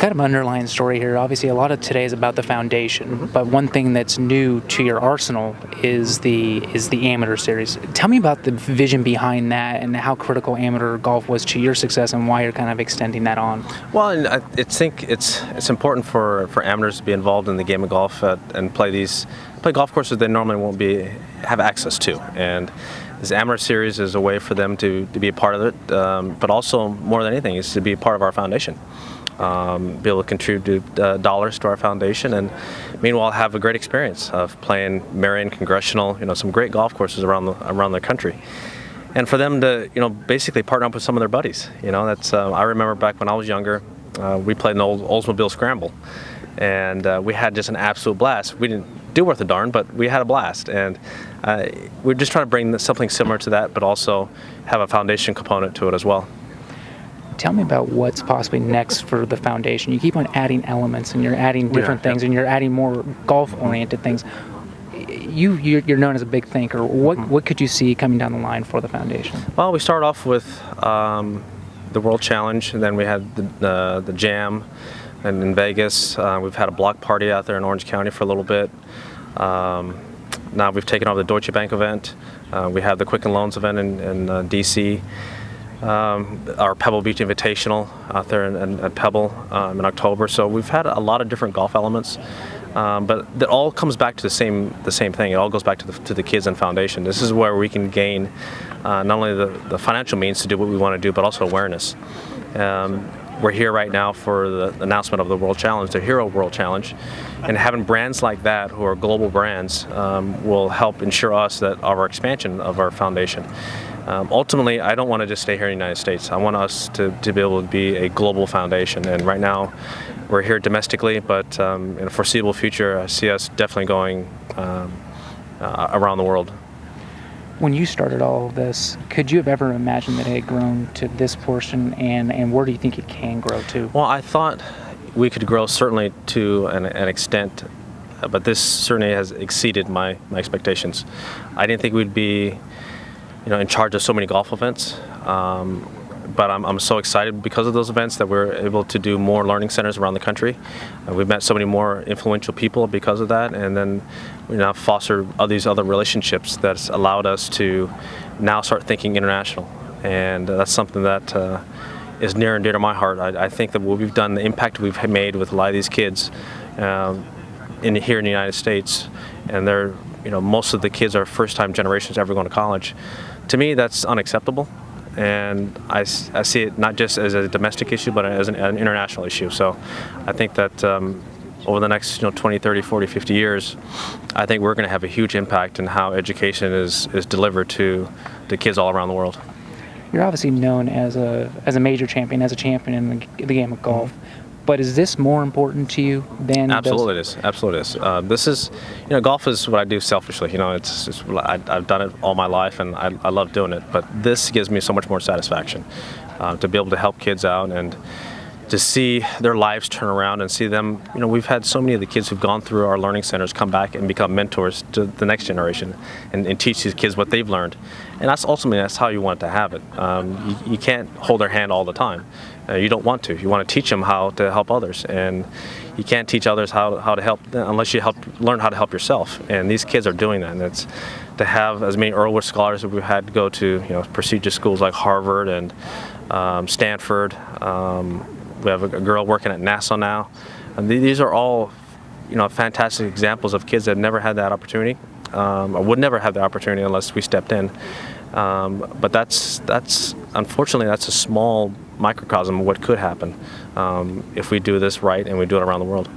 kind of underlying story here. Obviously, a lot of today is about the foundation, but one thing that's new to your arsenal is the amateur series. Tell me about the vision behind that and how critical amateur golf was to your success and why you're kind of extending that on. Well, and I think it's important for amateurs to be involved in the game of golf and play golf courses they normally won't have access to. And this amateur series is a way for them to be a part of it, but also more than anything is to be a part of our foundation. Be able to contribute dollars to our foundation, and meanwhile have a great experience of playing Marion, Congressional, some great golf courses around the country, and for them to basically partner up with some of their buddies. That's I remember back when I was younger, we played an old Oldsmobile Scramble, and we had just an absolute blast. We didn't do worth a darn, but we had a blast, and we're just trying to bring something similar to that, but also have a foundation component to it as well. Tell me about what's possibly next for the foundation. You keep on adding elements, and you're adding different things, and you're adding more golf-oriented things. You're known as a big thinker. What could you see coming down the line for the foundation? Well, we started off with the World Challenge, and then we had the Jam, and in Vegas. We've had a block party out there in Orange County for a little bit. Now we've taken over the Deutsche Bank event. We have the Quicken Loans event in D.C. Our Pebble Beach Invitational out there at Pebble in October. So we've had a lot of different golf elements, but that all comes back to the same thing. It all goes back to the kids and foundation. This is where we can gain not only the financial means to do what we want to do, but also awareness. We're here right now for the announcement of the World Challenge, the Hero World Challenge, and having brands like that, who are global brands, will help ensure us that our expansion of our foundation. Ultimately, I don't want to just stay here in the United States. I want us to be able to be a global foundation, and right now we're here domestically, but in the foreseeable future I see us definitely going around the world. When you started all of this, could you have ever imagined that it had grown to this portion, and where do you think it can grow to? Well, I thought we could grow certainly to an extent, but this certainly has exceeded my expectations. I didn't think we'd be in charge of so many golf events, but I'm so excited because of those events that we're able to do more learning centers around the country. We've met so many more influential people because of that, and then we now foster all these other relationships that's allowed us to now start thinking international, and that's something that is near and dear to my heart. I think that what we've done, the impact we've made with a lot of these kids here in the United States, and they're most of the kids are first-time generations ever going to college. To me, that's unacceptable, and I see it not just as a domestic issue, but as an international issue. So I think that over the next 20, 30, 40, 50 years, I think we're going to have a huge impact in how education is delivered to the kids all around the world. You're obviously known as a major champion, as a champion in the game of golf. But is this more important to you than? Absolutely, it is. Absolutely, it is. This is, golf is what I do selfishly. I've done it all my life, and I love doing it. But this gives me so much more satisfaction to be able to help kids out and to see their lives turn around and see them. We've had so many of the kids who've gone through our learning centers come back and become mentors to the next generation and teach these kids what they've learned. And that's how you want to have it. You can't hold their hand all the time. You don't want to. You want to teach them how to help others, and you can't teach others how to help unless you learn how to help yourself. And these kids are doing that, and it's to have as many Earlwood scholars as we've had to go to prestigious schools like Harvard and Stanford. We have a girl working at NASA now, and these are all fantastic examples of kids that never had that opportunity, or would never have the opportunity unless we stepped in. But that's unfortunately that's a small microcosm of what could happen if we do this right and we do it around the world.